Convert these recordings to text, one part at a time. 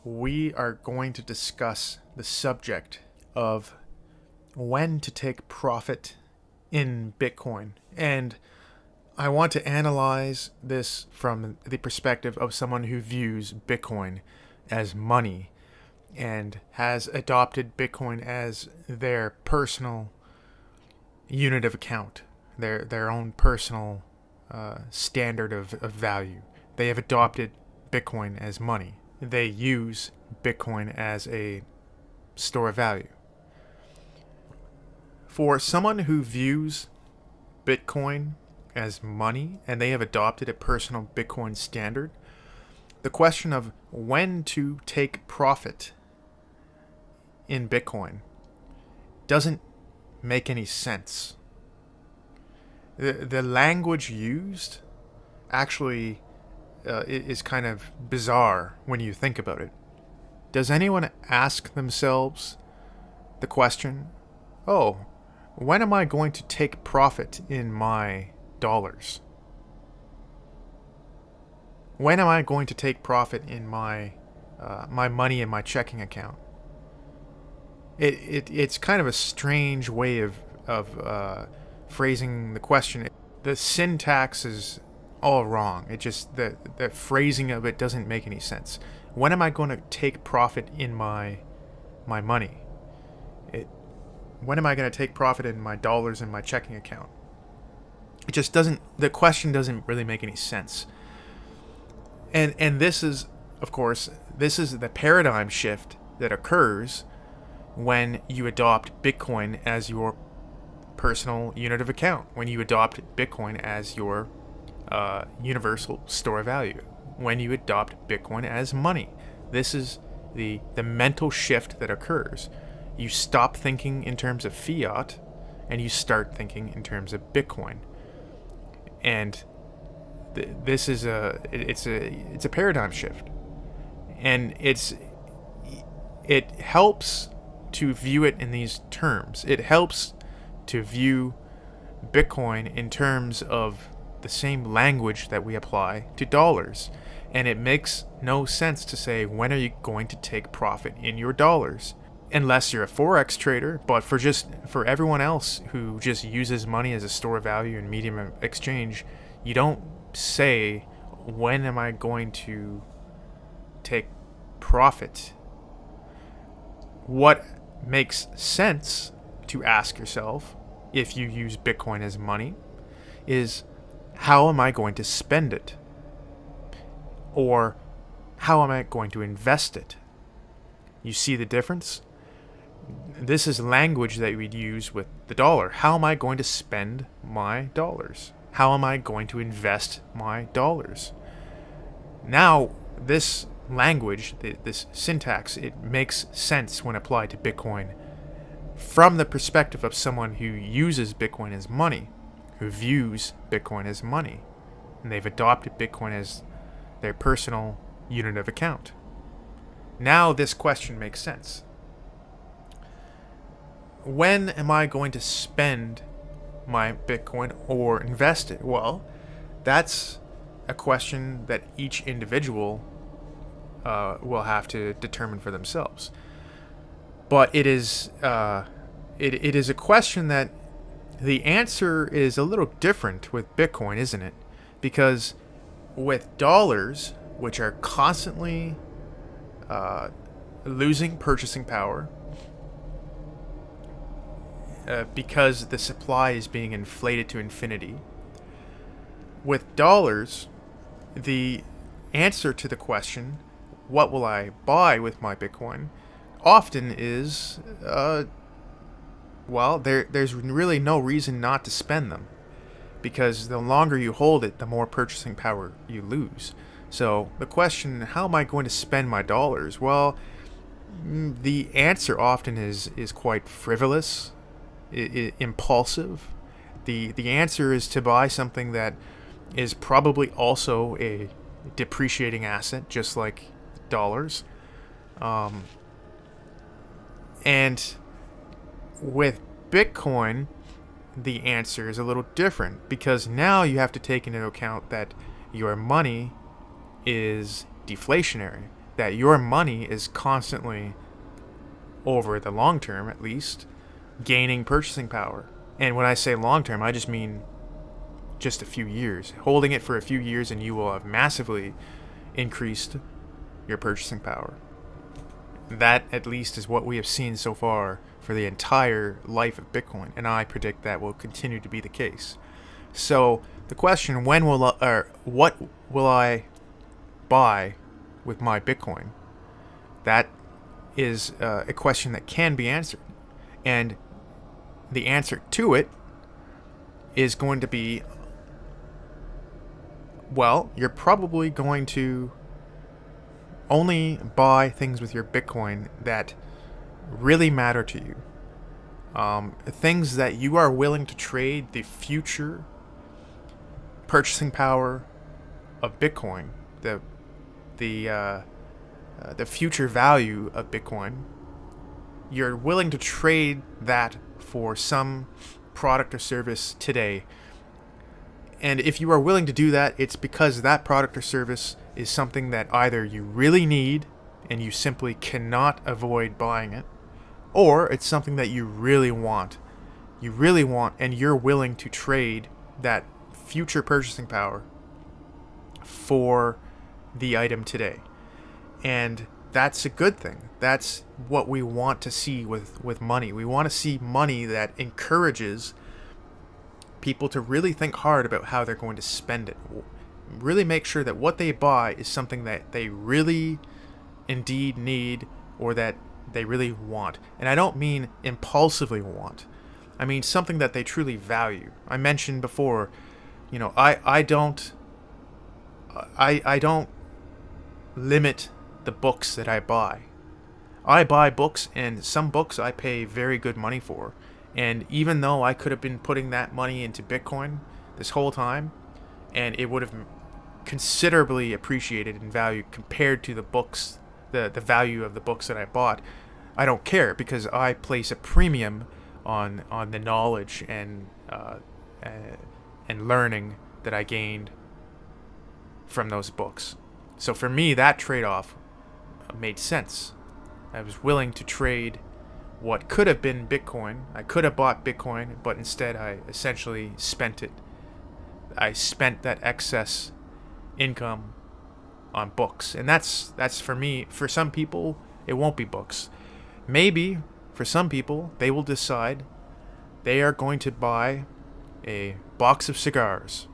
we are going to discuss the subject of when to take profit in Bitcoin. And I want to analyze this from the perspective of someone who views Bitcoin as money and has adopted Bitcoin as their personal unit of account, their own personal standard of value. They have adopted Bitcoin as money. They use Bitcoin as a store of value. For someone who views Bitcoin as money and they have adopted a personal Bitcoin standard, the question of when to take profit in Bitcoin doesn't make any sense. The language used actually is kind of bizarre when you think about it. Does anyone ask themselves the question, oh, when am I going to take profit in my dollars? When am I going to take profit in my money in my checking account? It's kind of a strange way of phrasing the question. The syntax is all wrong. It just the phrasing of it doesn't make any sense. When am I going to take profit in my money? When am I going to take profit in my dollars in my checking account? It just doesn't. The question doesn't really make any sense. And this is, of course, this is the paradigm shift that occurs when you adopt Bitcoin as your personal unit of account. When you adopt Bitcoin as your universal store of value. When you adopt Bitcoin as money. This is the mental shift that occurs. You stop thinking in terms of fiat and you start thinking in terms of Bitcoin. And this is it's a paradigm shift. And it helps to view it in these terms. It helps to view Bitcoin in terms of the same language that we apply to dollars. And it makes no sense to say, when are you going to take profit in your dollars? Unless you're a Forex trader, but for everyone else who just uses money as a store of value and medium of exchange, you don't say, when am I going to take profit? What makes sense to ask yourself, if you use Bitcoin as money, is how am I going to spend it? Or how am I going to invest it? You see the difference? This is language that we'd use with the dollar. How am I going to spend my dollars? How am I going to invest my dollars? Now, this language, this syntax, it makes sense when applied to Bitcoin from the perspective of someone who uses Bitcoin as money, who views Bitcoin as money, and they've adopted Bitcoin as their personal unit of account. Now this question makes sense. When am I going to spend my Bitcoin or invest it? Well, that's a question that each individual will have to determine for themselves. But it is a question that the answer is a little different with Bitcoin, isn't it? Because with dollars, which are constantly losing purchasing power, because the supply is being inflated to infinity. With dollars, the answer to the question, what will I buy with my Bitcoin, often is, there's really no reason not to spend them. Because the longer you hold it, the more purchasing power you lose. So the question, how am I going to spend my dollars? Well, the answer often is quite frivolous, impulsive. The answer is to buy something that is probably also a depreciating asset, just like dollars. And with Bitcoin, the answer is a little different, because now you have to take into account that your money is deflationary. that your money is constantly, over the long term at least, gaining purchasing power. And when I say long term, I just mean just a few years. Holding it for a few years and you will have massively increased your purchasing power. That, at least, is what we have seen so far for the entire life of Bitcoin, and I predict that will continue to be the case. So the question, what will I buy with my Bitcoin? That is a question that can be answered, and the answer to it is going to be, well, you're probably going to only buy things with your Bitcoin that really matter to you. Things that you are willing to trade the future purchasing power of Bitcoin, the future value of Bitcoin. You're willing to trade that for some product or service today. And if you are willing to do that, it's because that product or service is something that either you really need and you simply cannot avoid buying it, or it's something that you really want. You really want, and you're willing to trade that future purchasing power for the item today. And that's a good thing. That's what we want to see with money. We want to see money that encourages people to really think hard about how they're going to spend it. Really make sure that what they buy is something that they really indeed need, or that they really want. And I don't mean impulsively want. I mean something that they truly value. I mentioned before, I don't limit the books that I buy. I buy books, and some books I pay very good money for. And even though I could have been putting that money into Bitcoin this whole time, and it would have considerably appreciated in value compared to the books, the value of the books that I bought, I don't care, because I place a premium on the knowledge and learning that I gained from those books. So for me, that trade-off made sense. I was willing to trade what could have been Bitcoin. I could have bought Bitcoin, but instead I essentially spent it. I spent that excess income on books. And that's for me. For some people, it won't be books. Maybe for some people, they will decide they are going to buy a box of cigars.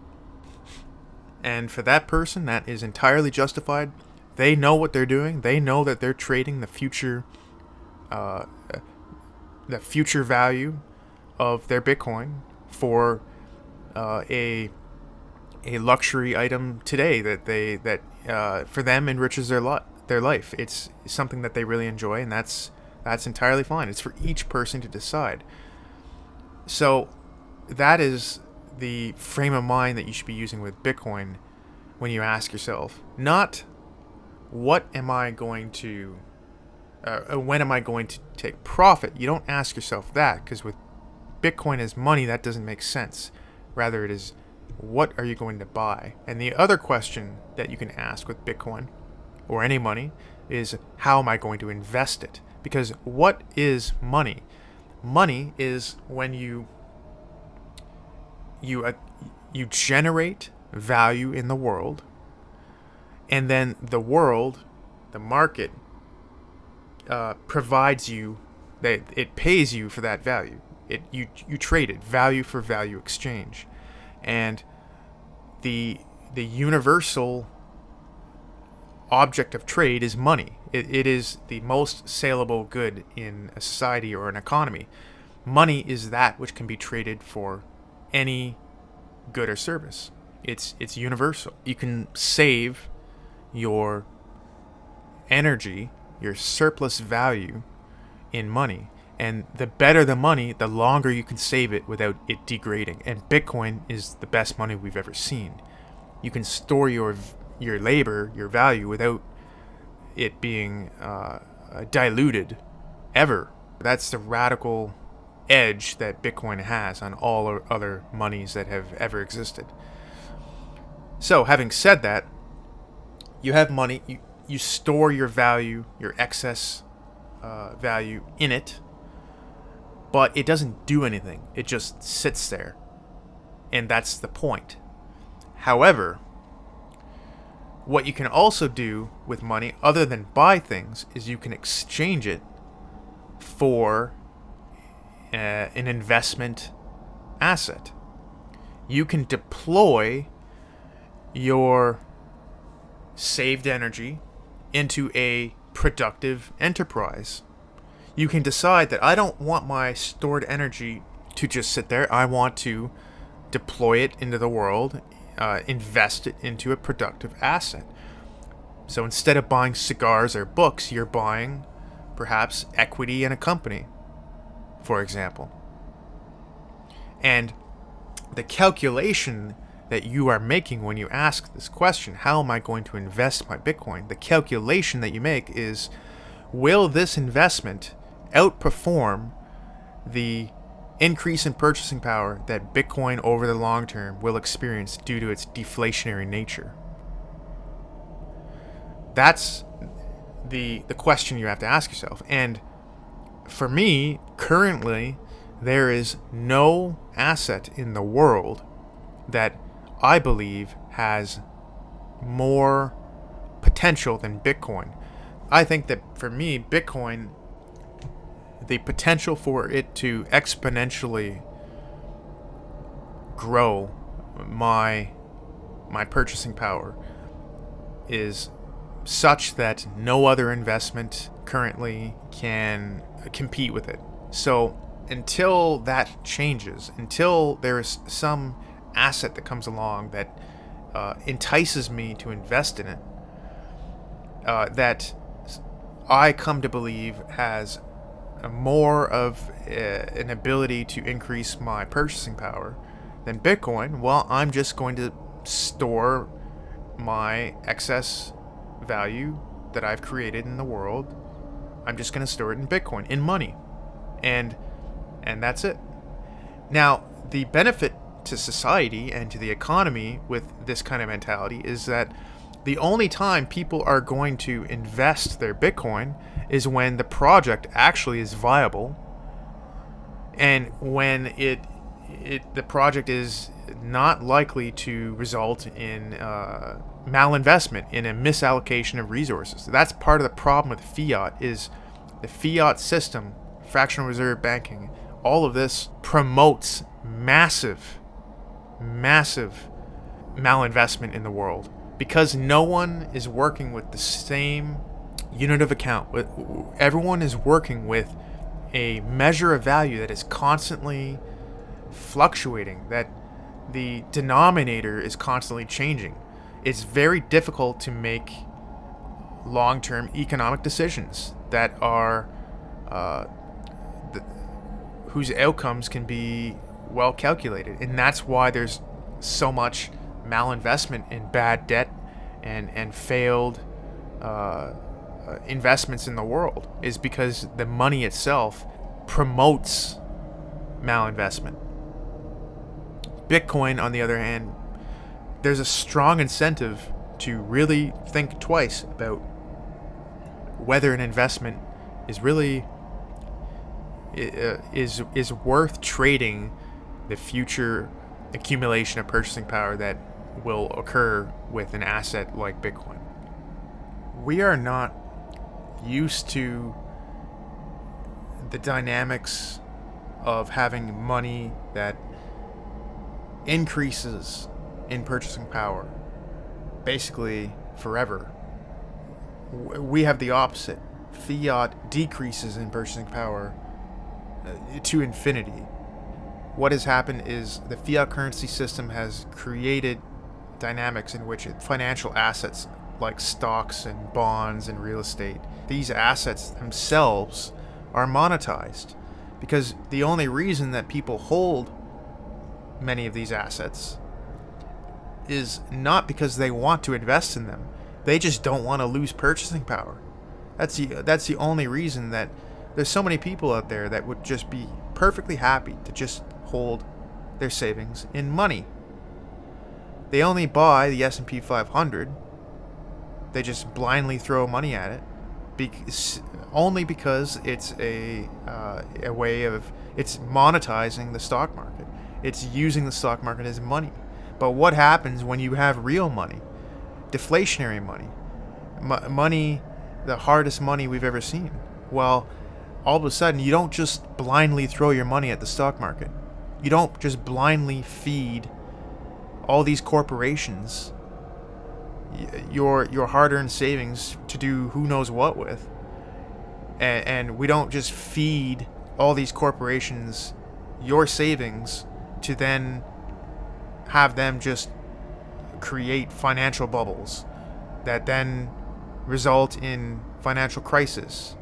And for that person, that is entirely justified. They know what they're doing. They know that they're trading the future value of their Bitcoin for a luxury item today that for them enriches their life. It's something that they really enjoy, and that's entirely fine. It's for each person to decide. So that is the frame of mind that you should be using with Bitcoin when you ask yourself, not what am I going to when am I going to take profit? You don't ask yourself that, because with Bitcoin as money, that doesn't make sense. Rather, it is, what are you going to buy? And the other question that you can ask with Bitcoin or any money is, how am I going to invest it? Because what is money? Money is when you generate value in the world, and then the world, the market, provides you, that it pays you for that value. You trade it, value for value exchange. And the universal object of trade is money. It is the most saleable good in a society or an economy. Money is that which can be traded for any good or service. It's universal. You can save your energy, your surplus value, in money. And the better the money, the longer you can save it without it degrading. And Bitcoin is the best money we've ever seen. You can store your labor, your value, without it being diluted ever. That's the radical edge that Bitcoin has on all other monies that have ever existed. So, having said that, you have money. you store your value, your excess value in it, but it doesn't do anything. It just sits there. And that's the point. However, what you can also do with money, other than buy things, is you can exchange it for an investment asset. You can deploy your saved energy into a productive enterprise. You can decide that I don't want my stored energy to just sit there. I want to deploy it into the world, invest it into a productive asset. So instead of buying cigars or books, you're buying perhaps equity in a company, for example. And the calculation that you are making when you ask this question, how am I going to invest my Bitcoin? The calculation that you make is, will this investment outperform the increase in purchasing power that Bitcoin over the long term will experience due to its deflationary nature? That's the question you have to ask yourself. And for me, currently, there is no asset in the world that I believe has more potential than Bitcoin. I think that for me, Bitcoin, the potential for it to exponentially grow my purchasing power is such that no other investment currently can compete with it. So until that changes, until there is some asset that comes along that entices me to invest in it, that I come to believe has more of an ability to increase my purchasing power than Bitcoin, well, I'm just going to store my excess value that I've created in the world. I'm just going to store it in Bitcoin, in money, and that's it. Now, the benefit to society and to the economy with this kind of mentality is that the only time people are going to invest their Bitcoin is when the project actually is viable, and when the project is not likely to result in malinvestment, in a misallocation of resources. That's part of the problem with fiat, is the fiat system, fractional reserve banking, all of this promotes massive malinvestment in the world, because no one is working with the same unit of account. Everyone is working with a measure of value that is constantly fluctuating, that the denominator is constantly changing. It's very difficult to make long-term economic decisions that are whose outcomes can be well calculated, and that's why there's so much malinvestment in bad debt and failed investments in the world, is because the money itself promotes malinvestment. Bitcoin, on the other hand, there's a strong incentive to really think twice about whether an investment is really is worth trading the future accumulation of purchasing power that will occur with an asset like Bitcoin. We are not used to the dynamics of having money that increases in purchasing power basically forever. We have the opposite. Fiat decreases in purchasing power to infinity. What has happened is the fiat currency system has created dynamics in which financial assets like stocks and bonds and real estate, these assets themselves are monetized, because the only reason that people hold many of these assets is not because they want to invest in them. They just don't want to lose purchasing power. That's the only reason that there's so many people out there that would just be perfectly happy to just hold their savings in money. They only buy the S&P 500 They just blindly throw money at it, only because it's a way of, it's monetizing the stock market. It's using the stock market as money. But what happens when you have real money, deflationary money, money, the hardest money we've ever seen? Well, all of a sudden, you don't just blindly throw your money at the stock market. You don't just blindly feed all these corporations your hard-earned savings to do who knows what with. And we don't just feed all these corporations your savings to then have them just create financial bubbles that then result in financial crisis.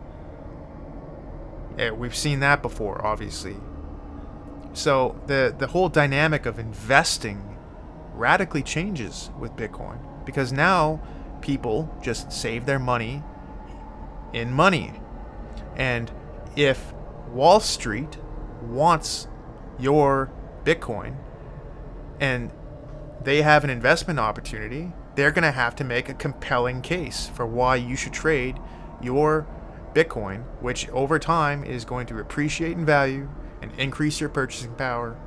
We've seen that before, obviously. So the whole dynamic of investing radically changes with Bitcoin, because now people just save their money in money. And if Wall Street wants your Bitcoin and they have an investment opportunity, they're going to have to make a compelling case for why you should trade your Bitcoin, which over time is going to appreciate in value and increase your purchasing power,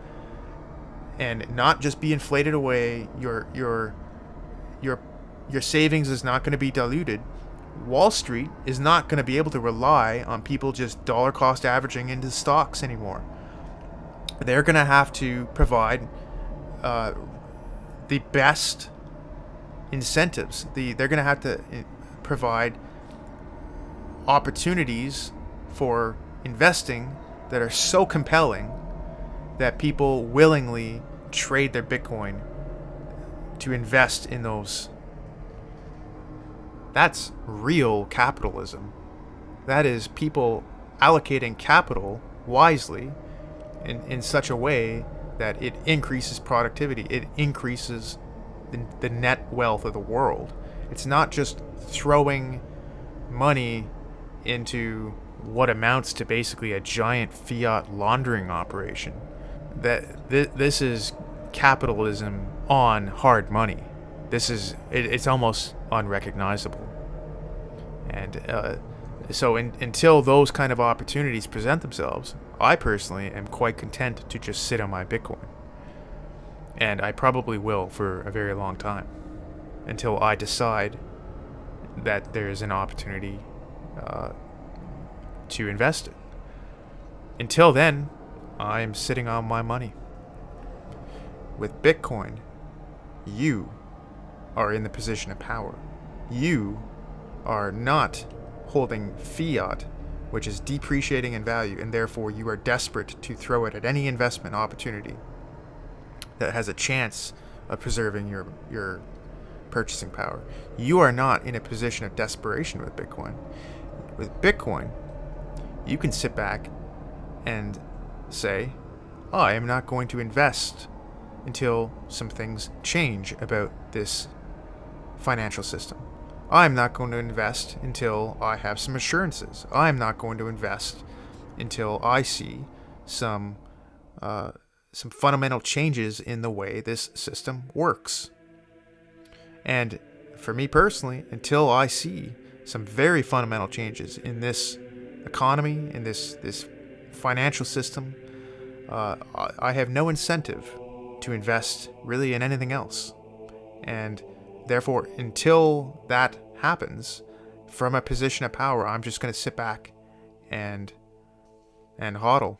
and not just be inflated away. Your savings is not going to be diluted. Wall Street is not going to be able to rely on people just dollar cost averaging into stocks anymore. They're going to have to provide the best incentives. They're going to have to provide opportunities for investing that are so compelling that people willingly trade their Bitcoin to invest in those. That's real capitalism. That is people allocating capital wisely in such a way that it increases productivity. It increases the net wealth of the world. It's not just throwing money into what amounts to basically a giant fiat laundering operation. This is capitalism on hard money. It's almost unrecognizable. And so until those kind of opportunities present themselves, I personally am quite content to just sit on my Bitcoin. And I probably will for a very long time, until I decide that there's an opportunity to invest it. Until then, I'm sitting on my money. With Bitcoin, you are in the position of power. You are not holding fiat, which is depreciating in value, and therefore you are desperate to throw it at any investment opportunity that has a chance of preserving your purchasing power. You are not in a position of desperation with Bitcoin. With Bitcoin, you can sit back and say, I am not going to invest until some things change about this financial system. I'm not going to invest until I have some assurances. I'm not going to invest until I see some fundamental changes in the way this system works. And for me personally, until I see some very fundamental changes in this economy, in this financial system, I have no incentive to invest really in anything else. And therefore, until that happens, from a position of power, I'm just going to sit back and hodl.